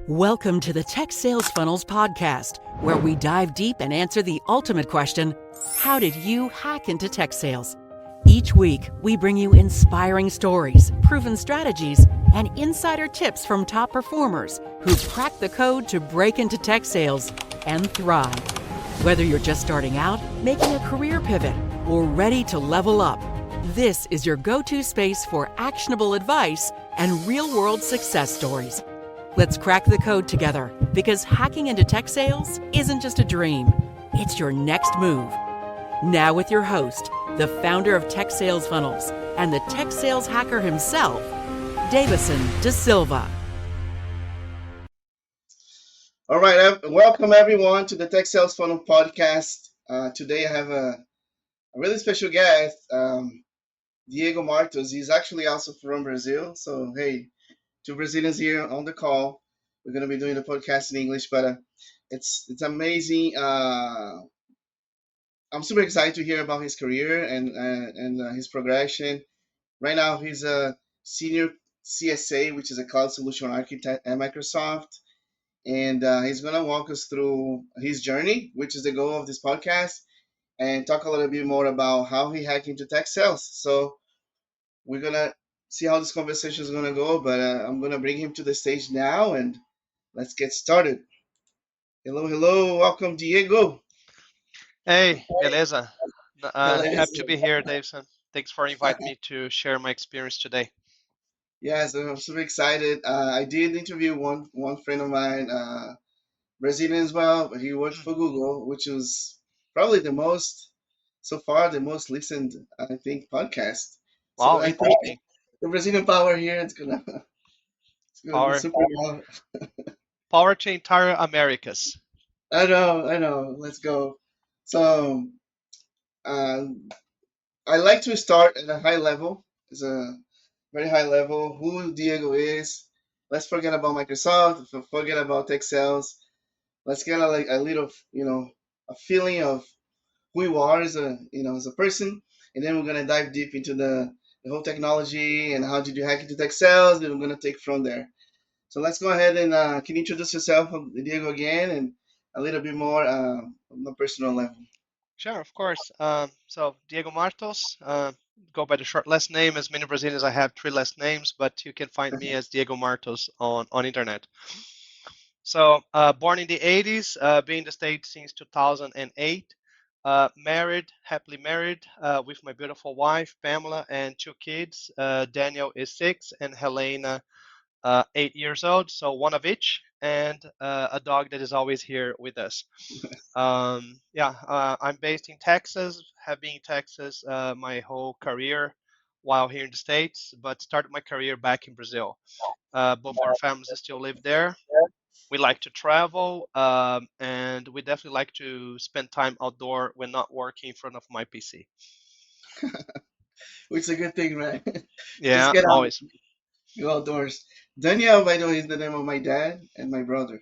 Welcome to the Tech Sales Funnels podcast, where we dive deep and answer the ultimate question: how did you hack into tech sales? Each week, we bring you inspiring stories, proven strategies, and insider tips from top performers who've cracked the code to break into tech sales and thrive. Whether you're just starting out, making a career pivot, or ready to level up, this is your go-to space for actionable advice and real-world success stories. Let's crack the code together, because hacking into tech sales isn't just a dream, it's your next move. Now with your host, the founder of Tech Sales Funnels and the tech sales hacker himself, Dayvisson Dasilva. All right, welcome everyone to the Tech Sales Funnel podcast. Today I have a really special guest, Diego Martos. He's actually also from Brazil. So, hey, two Brazilians here on the call. We're going to be doing the podcast in English, but it's amazing. I'm super excited to hear about his career and his progression. Right now, he's a senior CSA, which is a cloud solution architect at Microsoft. And he's going to walk us through his journey, which is the goal of this podcast, and talk a little bit more about how he hacked into tech sales. So we're going to see how this conversation is going to go, but I'm going to bring him to the stage now, and let's get started. Hello, welcome, Diego. Hey, beleza. Happy to Hello. be here, Davidson. Thanks for inviting me to share my experience today. Yes, I'm super excited. I did interview one friend of mine, Brazilian as well, but he worked for Google, which was probably so far the most listened, I think, podcast. So Wow, I think interesting. the Brazilian power here it's gonna be Power, super loud. power to entire Americas. I know. Let's go. So um, I like to start at a high level. It's a very high level. Who Diego is. Let's forget about Microsoft. Forget about tech sales. Let's get like a little, a feeling of who you are as a person, and then we're gonna dive deep into the whole technology and how did you hack into tech sales. Then we're gonna take from there. So let's go ahead and can you introduce yourself, Diego, again, and a little bit more on the personal level. Sure, of course. So Diego Martos, go by the short last name. As many Brazilians, I have three last names, but you can find me as Diego Martos on internet. So born in the 80s, been in the States since 2008. Married, happily married, with my beautiful wife, Pamela, and two kids. Daniel is 6 and Helena 8 years old, so one of each, and a dog that is always here with us. I'm based in Texas, have been in Texas my whole career while here in the States, but started my career back in Brazil. Both our families still live there. We like to travel, and we definitely like to spend time outdoor when not working in front of my PC. Which is a good thing, right? Just Yeah, get out, always. go outdoors. Daniel, by the way, is the name of my dad and my brother.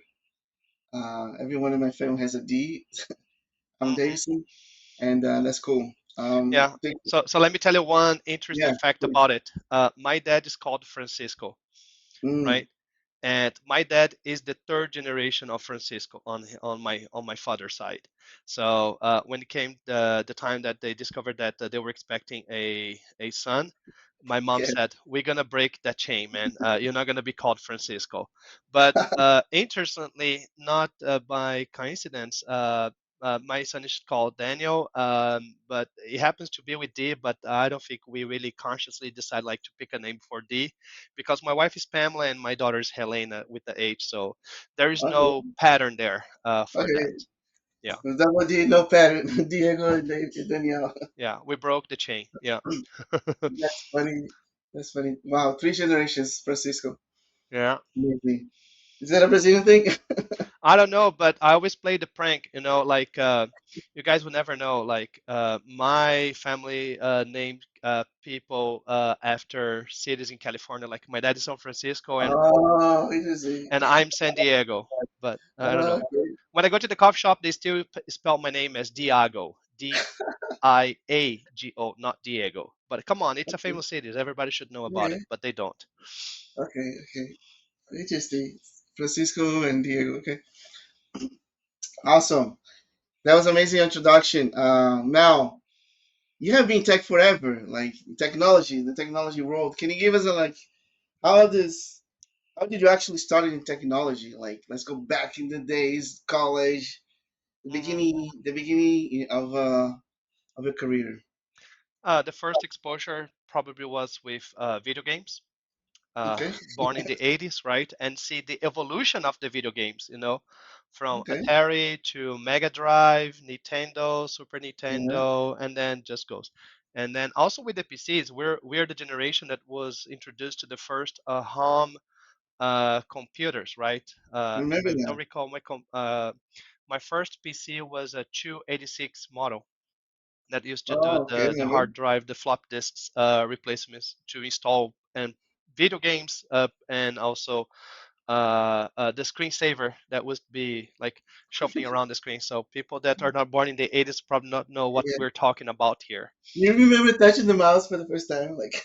Everyone in my family has a D. I'm Hmm. Davidson, and that's cool. Yeah. So let me tell you one interesting Yeah, fact please. about it. My dad is called Francisco, Mm, right? And my dad is the third generation of Francisco on my father's side. So when it came the time that they discovered that they were expecting a son, my mom yeah. said, "We're gonna break that chain, man. You're not gonna be called Francisco." But interestingly, not by coincidence, my son is called Daniel, but it happens to be with D. But I don't think we really consciously decide like to pick a name for D, because my wife is Pamela and my daughter is Helena with the H. So there is Okay, no pattern there for that. okay. Yeah, So that was Diego Perez, Diego and Daniel. yeah, we broke the chain. Yeah, That's funny. That's funny. Wow, three generations, Francisco. yeah. Amazing. Is that a Brazilian thing? I don't know, but I always play the prank, like you guys would never know. Like my family named people after cities in California. Like my dad is San Francisco Oh, interesting. and I'm San Diego, but I don't know. Okay, When I go to the coffee shop, they still spell my name as Diago, Diago, not Diego. But come on, it's a famous city. Everybody should know about okay, it, but they don't. okay. Interesting. Francisco and Diego. Okay, awesome. That was amazing introduction. Now you have been tech forever, like technology, the technology world. Can you give us a like how does how did you actually start in technology? Like, let's go back in the days, college, Hmm. the beginning of your career. The first exposure probably was with video games. Okay, Born in the 80s, right? And see the evolution of the video games, from okay, Atari to Mega Drive, Nintendo, Super yeah, Nintendo, and then just goes. And then also with the PCs, we're the generation that was introduced to the first home computers, right? I If remember I don't that. recall, my first PC was a 286 model that used to do Oh, okay, the remember. hard drive, the flop disks replacements to install and video games and also the screensaver that would be like shuffling around the screen. So people that are not born in the 80s probably not know what Yeah, we're talking about here. you remember touching the mouse for the first time, like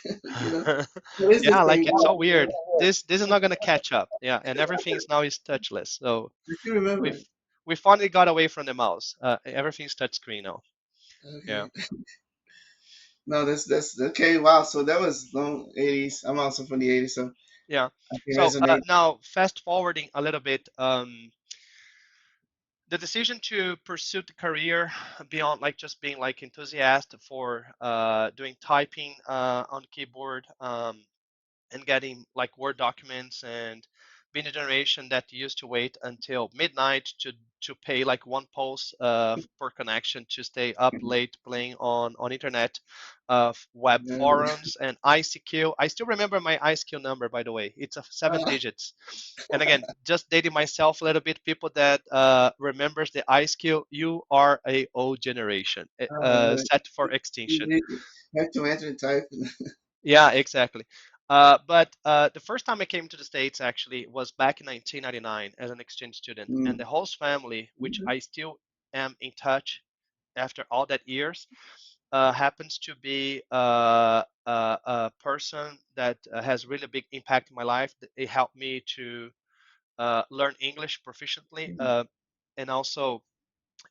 what is this Yeah, thing? like it's so weird. This is not gonna catch up. Yeah, and everything is now is touchless. So I still remember we've it. we finally got away from the mouse. Everything's touchscreen now. Yeah, Okay, no, that's okay. Wow, so that was long '80s. I'm also from the '80s, so yeah. I can So resonate. now fast forwarding a little bit. The decision to pursue the career beyond like just being like enthusiast for doing typing on the keyboard and getting like Word documents and being a generation that used to wait until midnight to pay like one pulse per connection to stay up late playing on internet web Yeah. forums and ICQ. I still remember my ICQ number, by the way. It's a 7 digits. And again, just dating myself a little bit, people that remembers the ICQ, you are a old generation, Yeah. set for extinction. You have to enter and type. Yeah, exactly. But the first time I came to the States actually was back in 1999 as an exchange student. And Mm. the host family, which I still am in touch after all that years, happens to be a person that has really big impact in my life. It helped me to learn English proficiently and also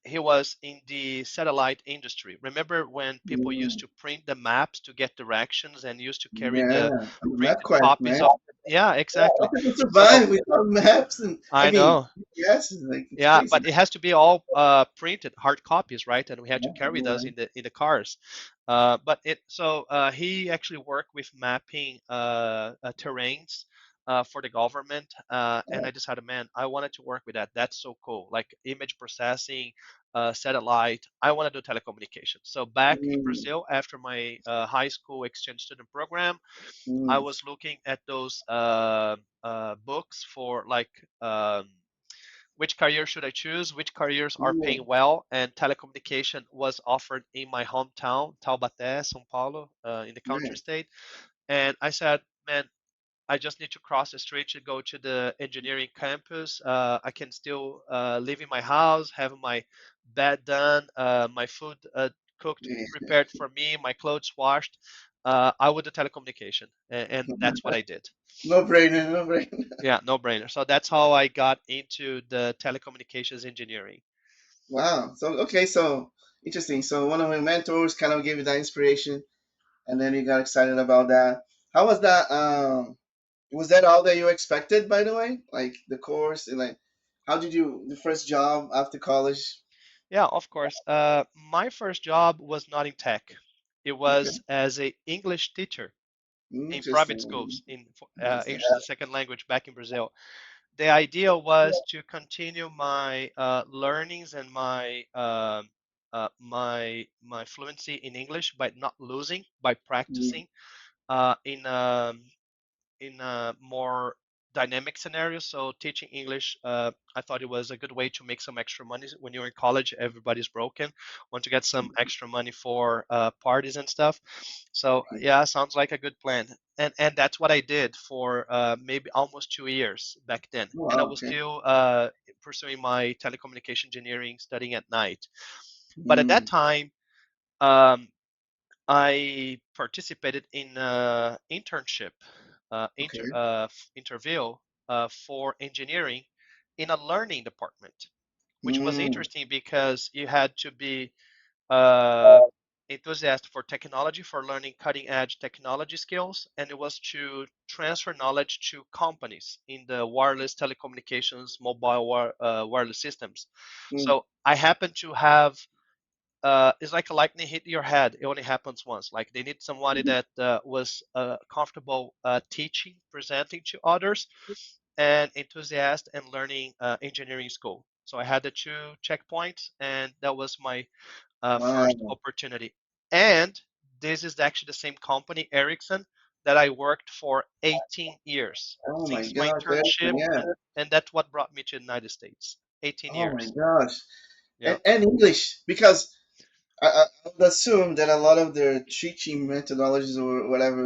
he was in the satellite industry. Remember when people used Mm. to print the maps to get directions and used to carry Yeah, the I'm a map printed quest, copies man. of yeah, Yeah, how exactly. people So survive without maps and I I mean, know. yes, like it's Yeah, crazy. but it has to be all printed hard copies, right? And we had to Yeah, carry those yeah. in the cars. But it so he actually worked with mapping terrains for the government, and I decided, man, I wanted to work with that. That's so cool, like image processing, satellite. I want to do telecommunications. So back in Mm, Brazil, after my high school exchange student program, I mm, was looking at those books for like. Which career should I choose? Which careers are paying mm, well? And telecommunication was offered in my hometown, Taubaté, São Paulo, in the country right. state. And I said, man, I just need to cross the street to go to the engineering campus. I can still live in my house, have my bed done, my food cooked, Yeah. prepared for me, my clothes washed. I would do telecommunication, and that's what I did. No brainer, no brainer. Yeah, no brainer. So that's how I got into the telecommunications engineering. Wow. So okay, so interesting. So one of my mentors kind of gave you that inspiration, and then you got excited about that. How was that? Was that all that you expected, by the way? Like the course and like, how did you the first job after college? Yeah, of course. My first job was not in tech. It Okay, was as a English teacher in private interesting. schools in Interesting. English as a second language back in Brazil. The idea was to continue my learnings and my fluency in English by not losing, by Mm, practicing in a more dynamic scenario. So teaching English, I thought it was a good way to make some extra money. When you're in college, everybody's broken. Want to get some extra money for parties and stuff. So okay. yeah, sounds like a good plan. And that's what I did for maybe almost 2 years back then. Oh, And I wow, was okay. still pursuing my telecommunication engineering, studying at night. But at that Mm, time, um, I participated in an internship okay. interview for engineering in a learning department, which was Mm. interesting because you had to be uh, enthusiast for technology, for learning cutting edge technology skills, and it was to transfer knowledge to companies in the wireless telecommunications, mobile wireless systems. Mm. So I happen to have it's like a lightning hit your head. It only happens once. Like they need somebody that was comfortable teaching, presenting to others, and enthusiast and learning engineering school. So I had the two checkpoints, and that was my first Wow. opportunity. And this is actually the same company, Ericsson, that I worked for 18 years Oh my since my gosh, internship, Erickson, yeah. and that's what brought me to the United States. 18 Oh my years. gosh. Yeah. And English, because I would assume that a lot of their teaching methodologies or whatever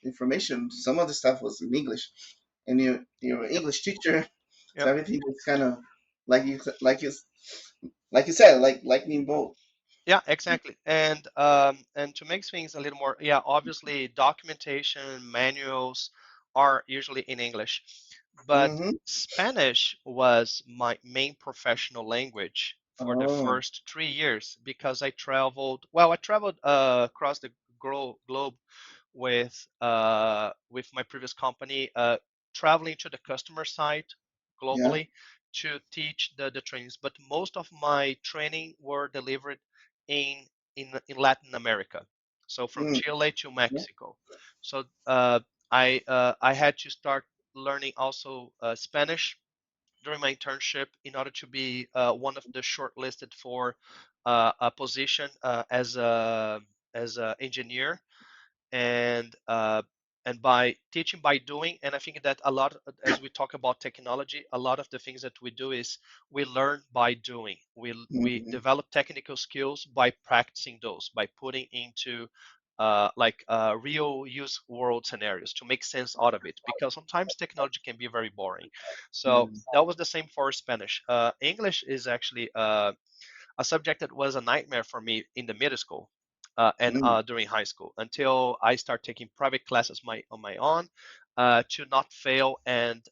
information, some of the stuff was in English, and you're an Yep. English teacher, so Yep. everything is kind of like you said, like lightning bolt. Yeah, exactly. And to make things a little more, yeah, obviously documentation, manuals are usually in English, but Mm-hmm. Spanish was my main professional language for the Oh, first 3 years because I traveled across the globe with my previous company, traveling to the customer site yeah. globally to teach the trainings. But most of my training were delivered in in Latin America, so from Mm, Chile to yeah. Mexico. So I had to start learning also Spanish during my internship in order to be one of the shortlisted for a position as a engineer and by teaching by doing. And I think that a lot, as we talk about technology, a lot of the things that we do is we learn by doing. We Mm-hmm. develop technical skills by practicing those, by putting into real use world scenarios to make sense out of it, because sometimes technology can be very boring. So Mm, that was the same for Spanish. English is actually a subject that was a nightmare for me in the middle school and mm, during high school until I start taking private classes on my own to not fail and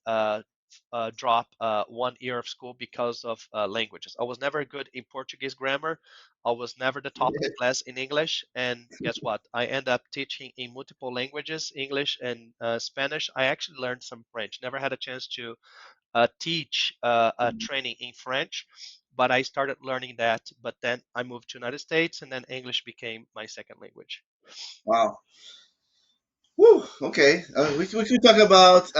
drop 1 year of school because of languages. I was never good in Portuguese grammar. I was never the top of the class in English. And guess what? I end up teaching in multiple languages, English and Spanish. I actually learned some French. Never had a chance to teach a mm. training in French, but I started learning that. But then I moved to United States, and then English became my second language. Wow. Whew, okay. We could talk about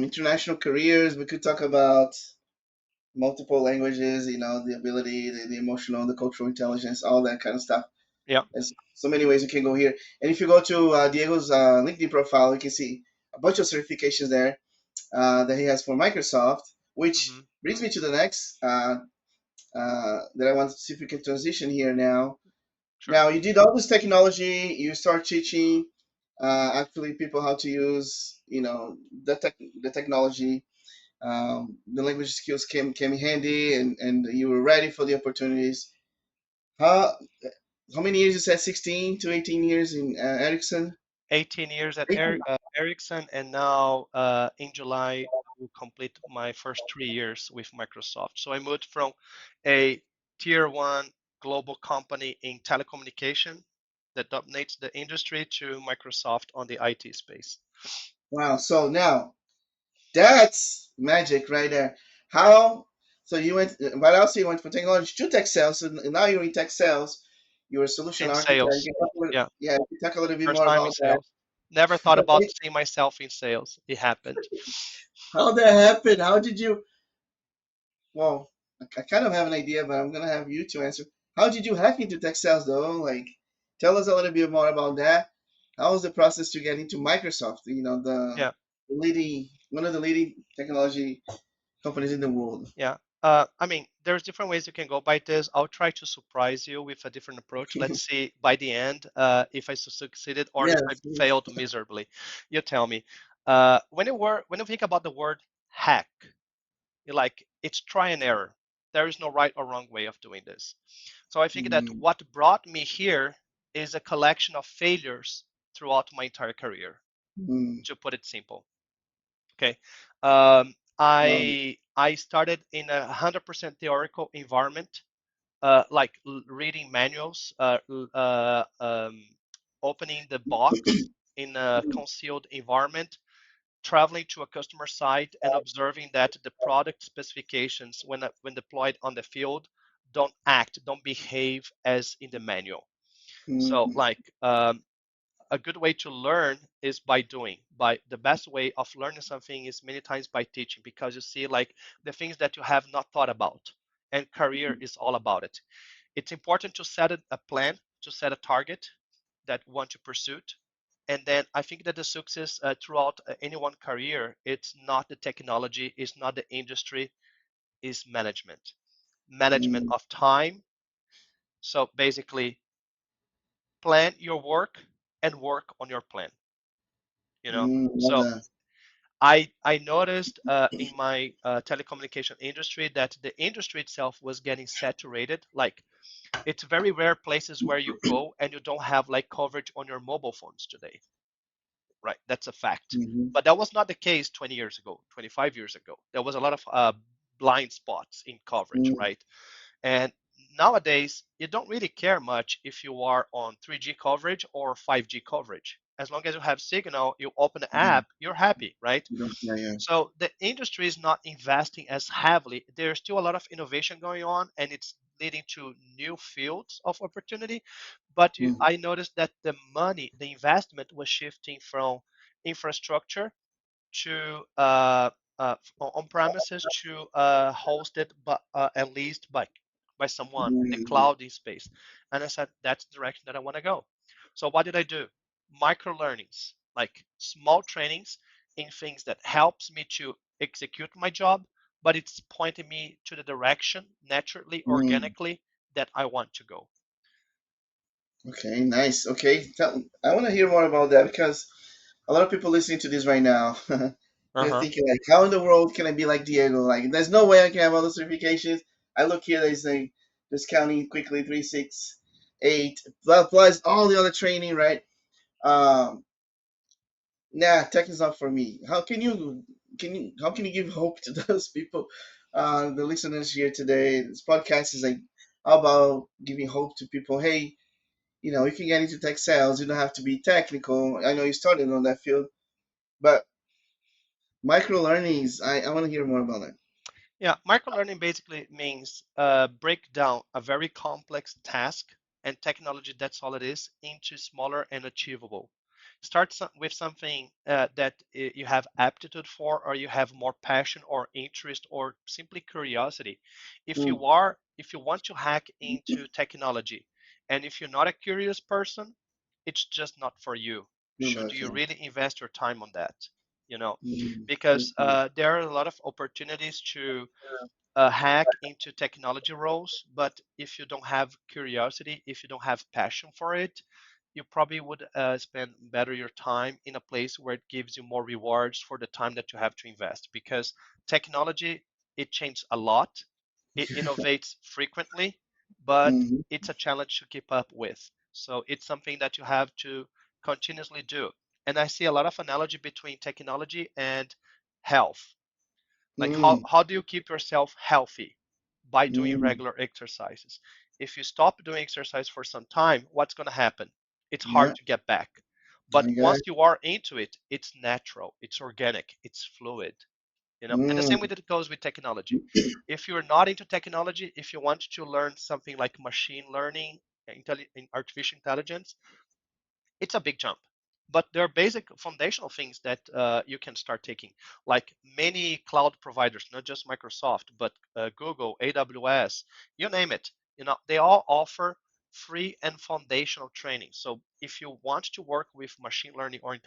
international careers. We could talk about multiple languages, the ability, the emotional, the cultural intelligence, all that kind of stuff. Yeah. There's so many ways you can go here. And if you go to Diego's LinkedIn profile, you can see a bunch of certifications there that he has for Microsoft, which Hmm. brings me to the next that I want to see if we can transition here now. Sure. Now, you did all this technology, you start teaching actually people how to use, the technology. The language skills came in handy, and you were ready for the opportunities. How how many years you said? 16 to 18 years in Ericsson. 18 years at 18. Ericsson, and now in July I will complete my first 3 years with Microsoft. So I moved from a tier one global company in telecommunication that dominates the industry to Microsoft on the IT space. Wow. So now that's magic right there. How? So you went, but also you went from technology to tech sales, and now you're in tech sales. You're a solution In architect. sales. Yeah, Yeah, you can talk a little bit first more time in about that. sales. Never thought about Okay, seeing myself in sales. It happened. how that happened? How did you? Well, I kind of have an idea, but I'm gonna have you to answer. How did you hack into tech sales, though? Like, tell us a little bit more about that. How was the process to get into Microsoft? The Yeah, leading one of the leading technology companies in the world. yeah. I mean, there's different ways you can go by this. I'll try to surprise you with a different approach. Let's see by the end if I succeeded or if I Yes. failed miserably. You tell me. When you think about the word hack, you're like it's try and error. There is no right or wrong way of doing this. So I think that Mm, what brought me here is a collection of failures throughout my entire career, mm, to put it simple. Okay. Wow. I started in a 100% theoretical environment, like reading manuals, opening the box in a concealed environment, traveling to a customer site and observing that the product specifications, when deployed on the field, don't behave as in the manual. So, Mm, like, a good way to learn is by doing. By the best way of learning something is many times by teaching, because you see like the things that you have not thought about, and career is all about it. It's important to set a plan, to set a target that you want to pursue. And then I think that the success throughout any one career, it's not the technology, it's not the industry, is management mm, of time. So basically, plan your work and work on your plan. You know, love so that. I noticed in my telecommunication industry that the industry itself was getting saturated. Like, it's very rare places where you go and you don't have like coverage on your mobile phones today, right? That's a fact. Hmm. But that was not the case 20 years ago, 25 years ago. There was a lot of blind spots in coverage, Mm, right? And nowadays, you don't really care much if you are on 3G coverage or 5G coverage. As long as you have signal, you open the yeah, app, you're happy, right? yeah, yeah. So the industry is not investing as heavily. There's still a lot of innovation going on, and it's leading to new fields of opportunity. But Mm, I noticed that the money, the investment was shifting from infrastructure to on premises to hosted, but at least by someone in the mm, cloud in space. And I said that's the direction that I want to go. So what did I do? Micro learnings, like small trainings in things that helps me to execute my job, but it's pointing me to the direction naturally, mm. organically, that I want to go. Okay, nice. Okay, I want to hear more about that because a lot of people listening to this right now, Uh they're huh. thinking like, how in the world can I be like Diego? Like, there's no way I can have all those certifications. I look here, they say just counting quickly, 3, 6, 8, plus all the other training, right? Um, nah, tech is not for me. How can you give hope to those people, the listeners here today? This podcast is like all about giving hope to people. Hey, you can get into tech sales. You don't have to be technical. I know you started on that field, but micro learnings, I want to hear more about that. Yeah, microlearning basically means break down a very complex task and technology, that's all it is, into smaller and achievable. Start with something that you have aptitude for, or you have more passion or interest or simply curiosity. Mm, If you want to hack into technology, and if you're not a curious person, it's just not for you. Should you okay. really invest your time on that? You know, Mm, because okay. there are a lot of opportunities to hack into technology roles, but if you don't have curiosity, if you don't have passion for it, you probably would spend better your time in a place where it gives you more rewards for the time that you have to invest. Because technology, it changes a lot, it innovates frequently, but Mhm, it's a challenge to keep up with. So it's something that you have to continuously do. And I see a lot of analogy between technology and health. Like, mm, how do you keep yourself healthy? By doing mm, regular exercises. If you stop doing exercise for some time, what's going to happen? It's yeah, hard to get back. But I got once it. you are into it, it's natural, it's organic, it's fluid. And the Mm, same way that it goes with technology. If you're not into technology, if you want to learn something like machine learning, artificial intelligence, it's a big jump. But there are basic foundational things that you can start taking, like many cloud providers, not just Microsoft, but Google, AWS, you name it. They all offer free and foundational training. So if you want to work with machine learning or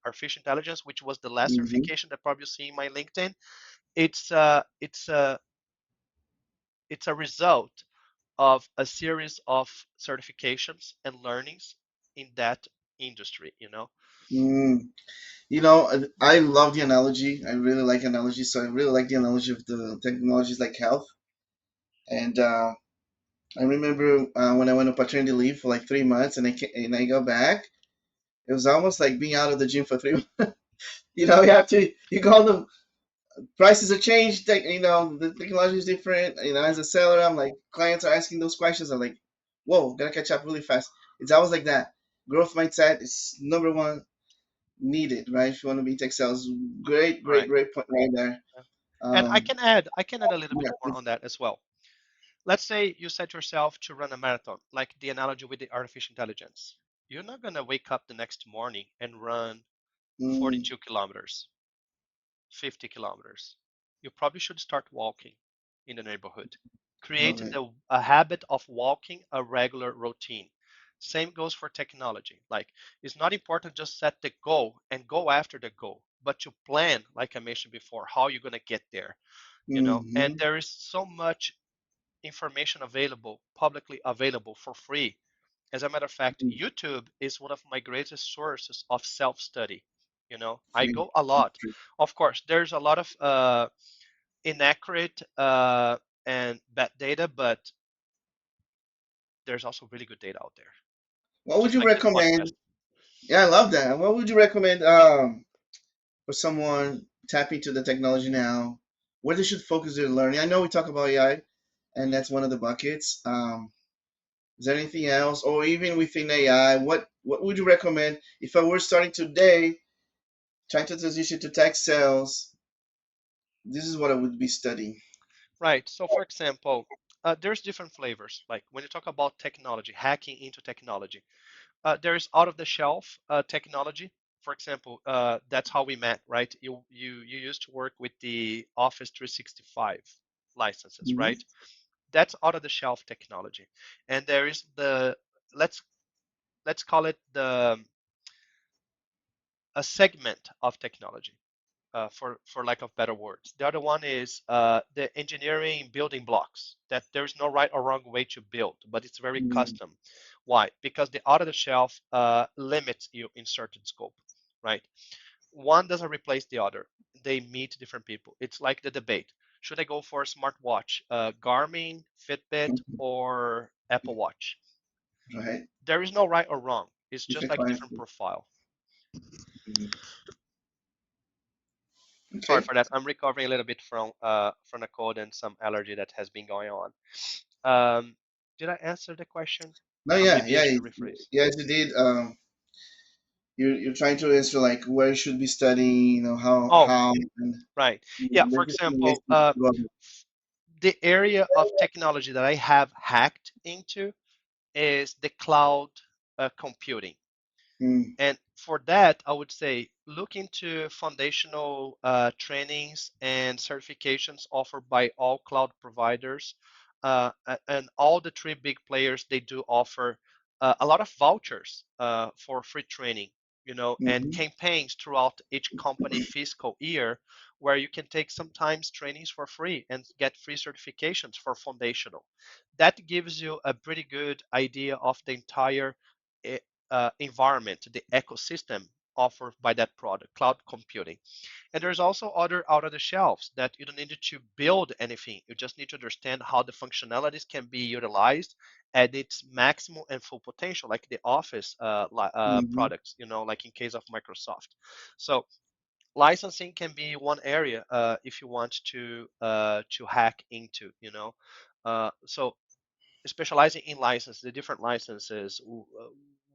artificial intelligence, which was the last mhm, certification that probably you see in my LinkedIn, it's a result of a series of certifications and learnings in that industry. mm. I love the analogy. I really like analogy, so I really like the analogy of the technologies like health. And I remember when I went on paternity leave for like 3 months, and I go back. It was almost like being out of the gym for 3 months. You have to you call them prices have changed. The technology is different. As a seller, I'm like clients are asking those questions. I'm like, whoa, gotta catch up really fast. It's always like that. Growth mindset is number one needed, right? If you want to be tech sales, great, great, Right. great point right there. Yeah. And Um, I can add a little bit yeah, more on that as well. Let's say you set yourself to run a marathon, like the analogy with the artificial intelligence. You're not going to wake up the next morning and run mm, 42 kilometers, 50 kilometers. You probably should start walking in the neighborhood. love Create it. a habit of walking a regular routine. Same goes for technology. Like it's not important just set the goal and go after the goal, but to plan, like I mentioned before, how you're going to get there, and Mm-hmm. there is so much information available, publicly available for free. As a matter of fact, YouTube is one of my greatest sources of self-study. I Free, go a lot. free. Of course, there's a lot of inaccurate and bad data, but there's also really good data out there, What would just you like this podcast. recommend? Yeah, I love that. What would you recommend for someone tapping to the technology now? Where they should focus their learning? I know we talk about AI, and that's one of the buckets. Is there anything else, or even within AI? What would you recommend if I were starting today, trying to transition to tech sales? This is what I would be studying. Right. So, for example, there's different flavors. Like when you talk about technology, hacking into technology, there's out-of-the-shelf technology. For example, that's how we met, right? You used to work with the Office 365 licenses, Hmm. right? That's out-of-the-shelf technology, and there is the let's let's call it the a segment of technology, for lack of better words. The other one is the engineering building blocks that there is no right or wrong way to build, but it's very Mm-hmm. custom. Why? Because the out of the shelf limits you in certain scope, right? One doesn't replace the other. They meet different people. It's like the debate. Should I go for a smartwatch, Garmin, Fitbit, or Apple Watch? Right. There is no right or wrong. It's just Different like client. different profile. Mhm. Sorry Okay. for that. I'm recovering a little bit from a cold and some allergy that has been going on. Did I answer the question? No, Or yeah, maybe I yeah, should rephrase. yes, you did. You're trying to answer like where you should be studying. Oh, How, and right. Yeah, for there's different ways example, to go. the area of technology that I have hacked into is the cloud computing. Mm, And for that, I would say look into foundational trainings and certifications offered by all cloud providers. And all the three big players, they do offer a lot of vouchers for free training, and mm-hmm, campaigns throughout each company fiscal year where you can take sometimes trainings for free and get free certifications for foundational. That gives you a pretty good idea of the entire eh, environment, the ecosystem offered by that product, cloud computing. And there's also other out of the shelves that you don't need to build anything. You just need to understand how the functionalities can be utilized at its maximum and full potential, like the Office mm-hmm. products, like in case of Microsoft. So licensing can be one area if you want to hack into, so specializing in licenses, the different licenses,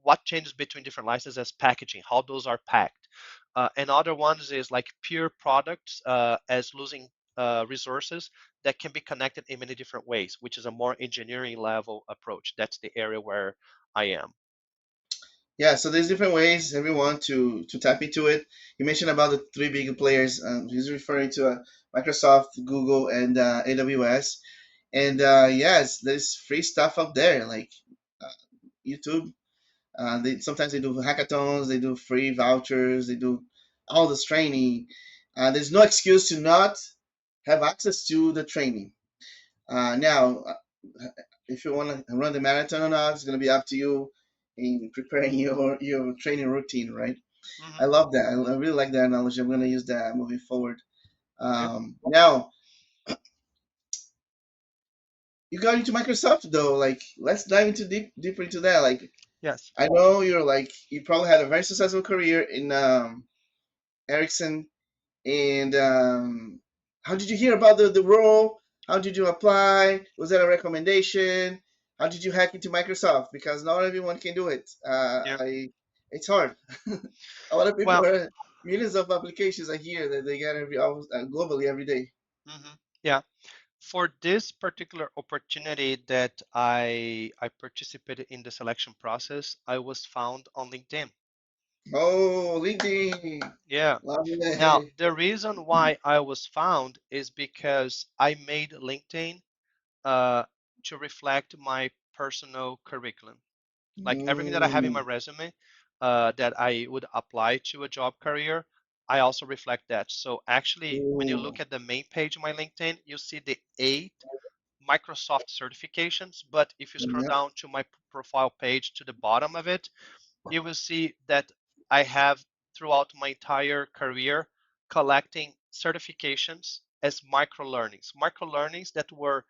what changes between different licenses, packaging, how those are packed. And other ones is like pure products as losing resources that can be connected in many different ways, which is a more engineering level approach. That's the area where I am. Yeah, so there's different ways everyone to tap into it. You mentioned about the three big players. He's referring to Microsoft, Google, and AWS. And yes, there's free stuff up there like uh, YouTube. They sometimes they do hackathons, they do free vouchers, they do all this training. There's no excuse to not have access to the training. Now, if you want to run the marathon or not, it's going to be up to you in preparing your training routine, right? I Hmm. love that. I really like that analogy. I'm going to use that moving forward. Okay. Now, you got into Microsoft though. Like, let's dive into deeper into that. Like, Yes. I know you probably had a very successful career in Ericsson. And how did you hear about the role? How did you apply? Was that a recommendation? How did you hack into Microsoft? Because not everyone can do it. Yeah. It's hard. A lot of people Well, are millions of applications I hear that they get globally every day. yeah. For this particular opportunity that I participated in the selection process, I was found on LinkedIn. Oh, LinkedIn, Yeah. love Now, it. the reason why I was found is because I made LinkedIn uh, to reflect my personal curriculum. Like everything that I have in my Mm, resume that I would apply to a job career, I also reflect that. So actually, when you ooh, look at the main page of my LinkedIn, you see the 8 Microsoft certifications. But if you scroll yep. down to my profile page to the bottom of it, you will see that I have throughout my entire career collecting certifications as micro learnings that were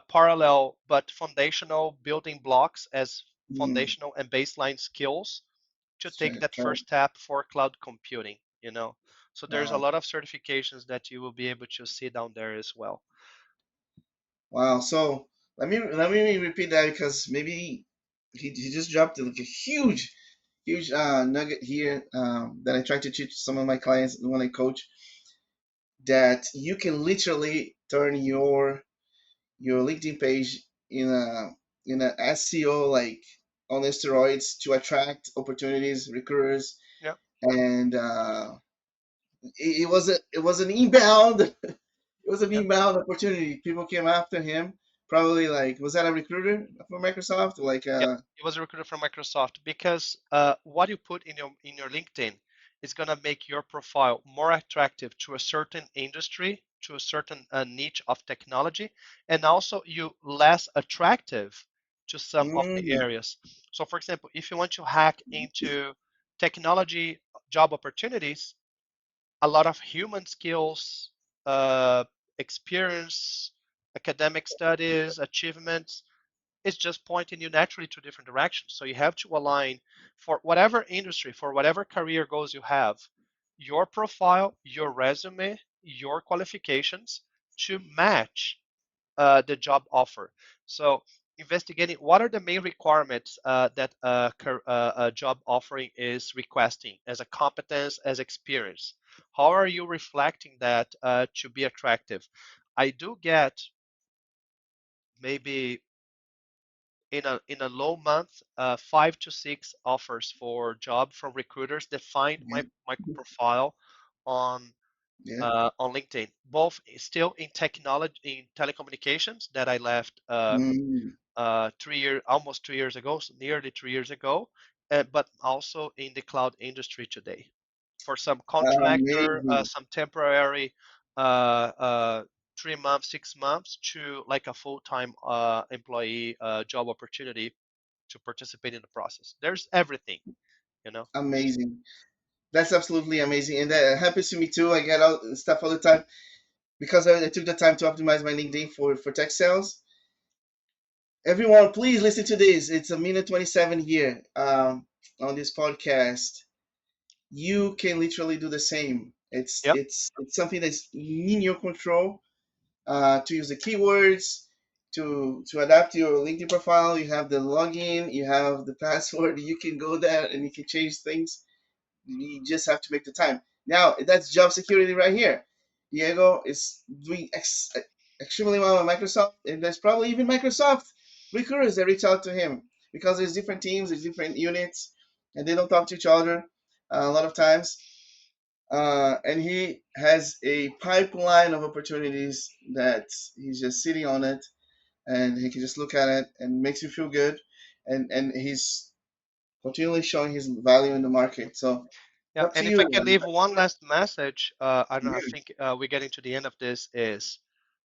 parallel but foundational building blocks as Mm, foundational and baseline skills to take check, that check. first step for cloud computing. So there's a Wow. lot of certifications that you will be able to see down there as well. Wow. So let me repeat that because maybe he just dropped like a huge nugget here that I try to teach some of my clients when I coach, that you can literally turn your LinkedIn page in a SEO like on steroids to attract opportunities, recruiters, Yeah. and it was an inbound it was an Yeah. inbound opportunity. People came after him. Probably like, was that a recruiter for Microsoft? Like Yeah, it was a recruiter from Microsoft because what you put in your LinkedIn is gonna make your profile more attractive to a certain industry, to a certain niche of technology, and also you less attractive to some of the mm, areas. So, for example, if you want to hack into technology job opportunities, a lot of human skills, experience, academic studies, achievements it's just pointing you naturally to different directions. So you have to align for whatever industry, for whatever career goals you have, your profile, your resume, your qualifications to match the job offer. So investigating what are the main requirements that a job offering is requesting as a competence, as experience. How are you reflecting that to be attractive? I do get maybe in a low month, 5 to 6 offers for job from recruiters that find yeah, my profile on yeah. on LinkedIn, both still in technology in telecommunications that I left Mm, 3 years almost 3 years ago, so nearly 3 years ago, but also in the cloud industry today for some contractor, amazing, some temporary uh, uh, 3 months, 6 months to like a full-time employee job opportunity to participate in the process. There's everything. amazing. That's absolutely amazing, and that happens to me too. I get out stuff all the time because I took the time to optimize my LinkedIn for tech sales. Everyone, please listen to this. It's a minute 27 here on this podcast. You can literally do the same. It's Yep. it's it's something that's in your control. To use the keywords, to adapt your LinkedIn profile. You have the login, you have the password. You can go there and you can change things. You just have to make the time. Now that's job security right here. Diego is doing extremely well at Microsoft, and there's probably even Microsoft recruiters that reach out to him because there's different teams, there's different units, and they don't talk to each other a lot of times. And he has a pipeline of opportunities that he's just sitting on it, and he can just look at it and makes you feel good, and he's continually showing his value in the market. So Yeah, up to and if I can you. leave one last message, and I Huge. think we're getting to the end of this, is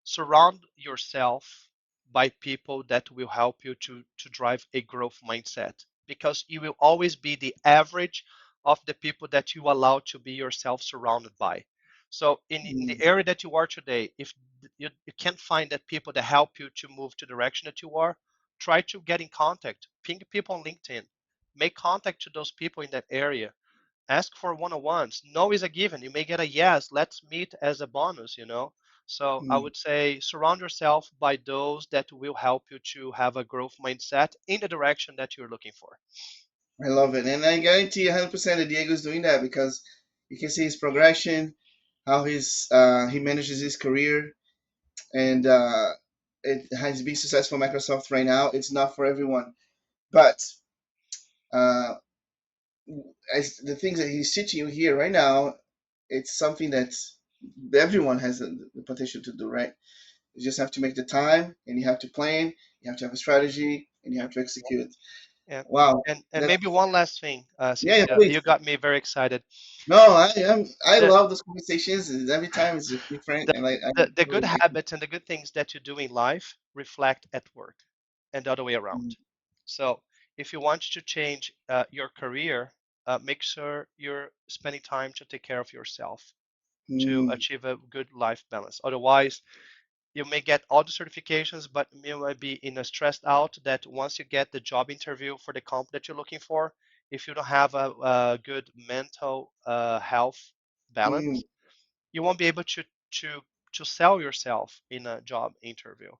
surround yourself by people that will help you to drive a growth mindset because you will always be the average of the people that you allow to be yourself surrounded by. So in the Mm, area that you are today, if you can't find that people that help you to move to the direction that you are, try to get in contact, ping people on LinkedIn, make contact to those people in that area Ask for one-on-ones. No is a given. You may get a yes. Let's meet as a bonus, you know. So I Mm, would say surround yourself by those that will help you to have a growth mindset in the direction that you're looking for. I love it, and I guarantee 100% that Diego's doing that because you can see his progression, how he manages his career, and it has been successful at Microsoft right now. It's not for everyone, but uh, as the things that he's teaching you here right now, it's something that everyone has the potential to do, right? You just have to make the time, and you have to plan, you have to have a strategy, and you have to execute. Yeah. Wow, And that's maybe one last thing, yeah, since yeah, please. you got me very excited. No, I The, love those conversations, and every time it's just different, the, and I the good totally like it. habits and the good things that you do in life reflect at work and the other way around. Mm, So if you want to change your career, make sure you're spending time to take care of yourself to mm, achieve a good life balance. Otherwise, you may get all the certifications, but you might be in a stressed out that once you get the job interview for the comp that you're looking for, if you don't have a good mental health mm, balance, you won't be able to to sell yourself in a job interview.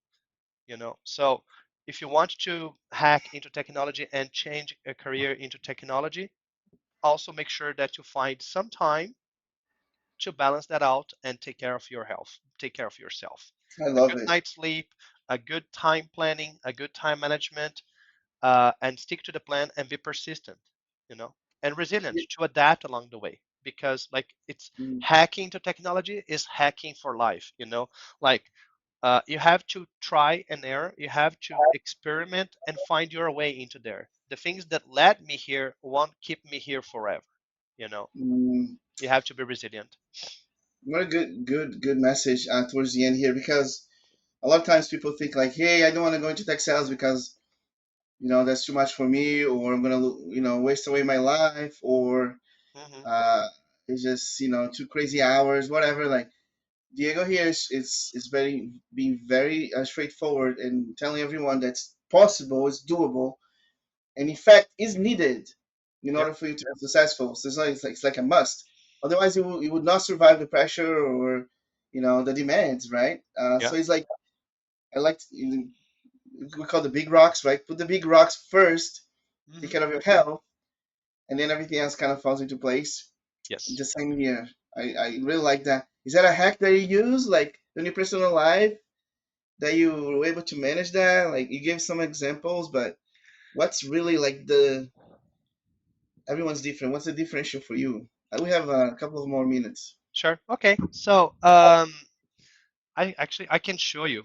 You know, so if you want to hack into technology and change a career into technology, also make sure that you find some time to balance that out and take care of your health, take care of yourself. I A love good it. night's sleep, a good time planning, a good time management, and stick to the plan and be persistent, you know, and resilient to adapt along the way. Because like it's Mm, hacking to technology is hacking for life, you know, like you have to try and error, you have to experiment and find your way into there. The things that led me here won't keep me here forever, you know. mm. You have to be resilient. What a good message towards the end here, because a lot of times people think like, hey, I don't want to go into tech sales because that's too much for me, or I'm gonna waste away my life, or Hmm. uh, it's just too crazy hours, whatever. Like Diego here is very being very straightforward and telling everyone that's possible, it's doable, and in fact is needed in Yep. order for you to be successful. So it's like a must. Otherwise, you would not survive the pressure or the demands, right? Yeah. So it's like I like we call the big rocks, right? Put the big rocks first, take Hmm. care of your health, and then everything else kind of falls into place. Yes. The same here. I really like that. Is that a hack that you use, like in your personal life, that you were able to manage that? Like you gave some examples, but what's really like the everyone's different. What's the differential for you? We have a couple of more minutes. Sure. Okay. So, I can show you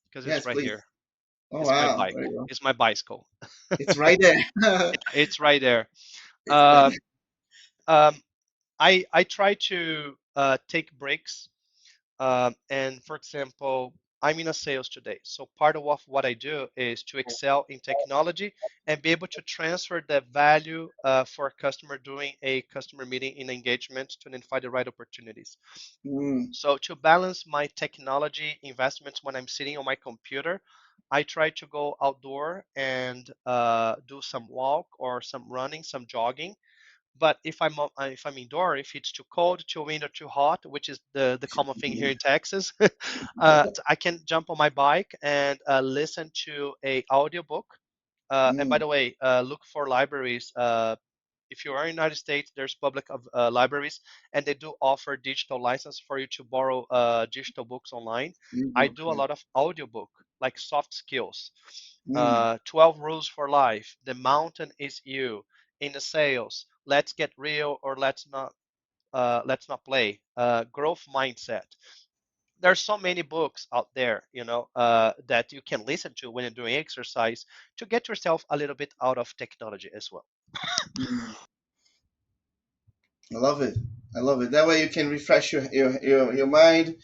because it's Yes, right please. here. Oh It's my wow, bike. there you go. It's my bicycle. It's right there. It's right there. It's right Um, there. um, I try to take breaks. And for example, I'm in a sales today. So part of what I do is to excel in technology and be able to transfer the value for a customer during a customer meeting in engagement to identify the right opportunities. Mm, So to balance my technology investments when I'm sitting on my computer, I try to go outdoor and do some walk or some running, some jogging. But if I'm indoor, if it's too cold, too windy, or too hot, which is the common thing here in Texas, I can jump on my bike and listen to a audiobook. And by mm, the way, look for libraries. If you are in the United States, there's public libraries, and they do offer digital license for you to borrow digital books online. I ebook, do a yeah. lot of audiobook, like soft skills, Mm, 12 rules for life, the mountain is you, in the sales, let's get real or let's not play, growth mindset. There's so many books out there, that you can listen to when you're doing exercise to get yourself a little bit out of technology as well. mm. I love it. I love it. That way you can refresh your mind,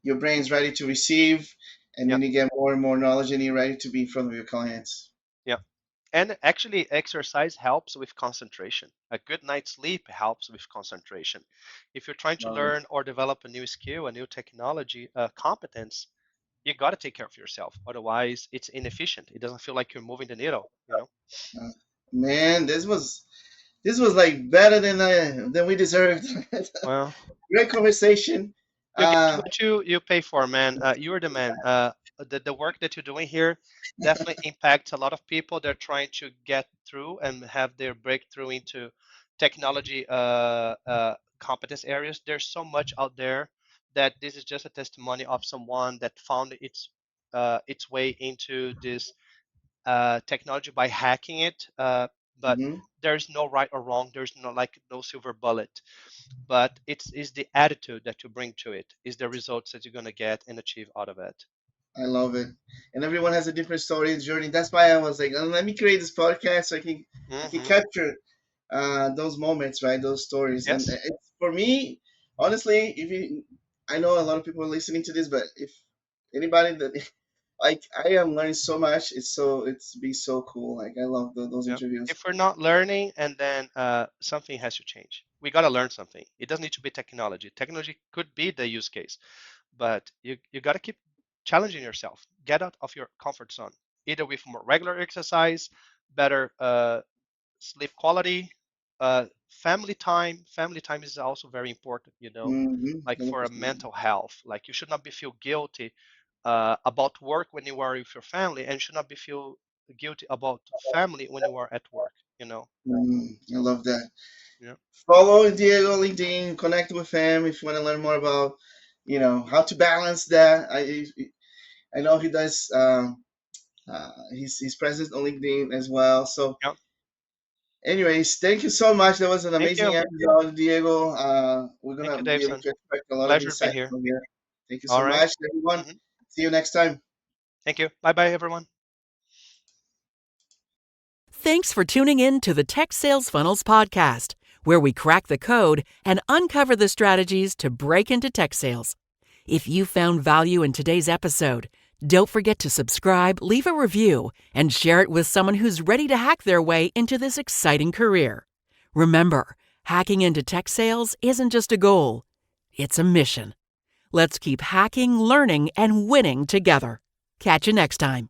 your brain's ready to receive, and Yeah, then you get more and more knowledge, and you're ready to be in front of your clients. yeah. And actually, exercise helps with concentration. A good night's sleep helps with concentration. If you're trying to Love it. learn or develop a new skill, a new technology, competence, you got to take care of yourself. Otherwise, it's inefficient. It doesn't feel like you're moving the needle. Man, this this was like better than we deserved. Well, Great conversation. you get Uh, what you pay for, man. You're the man. The work that you're doing here definitely impacts a lot of people. They're trying to get through and have their breakthrough into technology competence areas. There's so much out there that this is just a testimony of someone that found its way into this technology by hacking it. But mhm, there's no right or wrong. There's no silver bullet. But it's the attitude that you bring to it, is the results that you're gonna get and achieve out of it. I love it. And everyone has a different story and journey. That's why I was like, let me create this podcast so I can Hmm. capture those moments, right? Those stories. And Yes. it's, for me, honestly, if you, I know a lot of people are listening to this, but if anybody that like I am learning so much, it's be so cool. Like I love those Yeah. interviews. If we're not learning, and then something has to change. We gotta learn something. It doesn't need to be technology. Technology could be the use case, but you gotta keep challenging yourself. Get out of your comfort zone, either with more regular exercise, better sleep quality, family time. Family time is also very important, Mm-hmm. like for a 100%. mental health. Like you should not be feel guilty about work when you are with your family, and should not be feel guilty about family when you are at work. I love that. Yeah. Follow Diego on LinkedIn, connect with him if you want to learn more about, how to balance that. I know he does. He's present on LinkedIn as well. So, Yeah. anyways, thank you so much. That was an Thank amazing you. episode, Diego. We're Thank gonna you, be able Daveson. to expect a lot of Pleasure to be insight here. from here. Thank you All so right. much, everyone. Hmm. See you next time. Thank you. Bye bye, everyone. Thanks for tuning in to the Tech Sales Funnels podcast, where we crack the code and uncover the strategies to break into tech sales. If you found value in today's episode, don't forget to subscribe, leave a review, and share it with someone who's ready to hack their way into this exciting career. Remember, hacking into tech sales isn't just a goal, it's a mission. Let's keep hacking, learning, and winning together. Catch you next time.